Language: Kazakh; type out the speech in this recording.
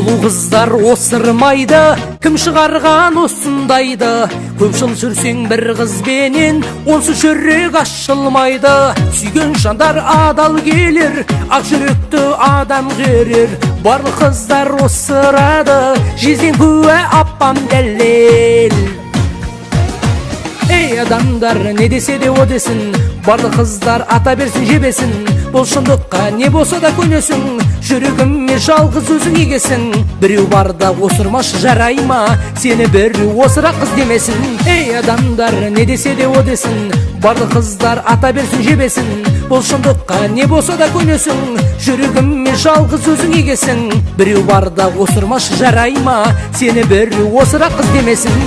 сұлу қыздар осырмайды, кім шығарған осындайды? Көп жыл жүрсең бір қызбенен, онсыз жүрек ашылмайды. Сүйген жандар адал келер, ақ жүректі адам керер. Барлық қыздар осырады, жезден куә апам дәлел. Ей адамдар, не десе де о десін, барлық қыздар ата берсін жебесін. Бұл шындыққа не болса да көнесің, жүрегіме жалғыз өзің егесің. Біреу барда осырмаш жарай ма, сені біреу осырақ қыз демесін. Ей адамдар, не десе де о десін, барлық қыздар ата берсін жебесін. Бұл шындыққа не болса да көнесің, жүрегіме жалғыз өзің егесің. Біреу барда осырмаш жарай ма, сені біреу осырақ қыз демесін.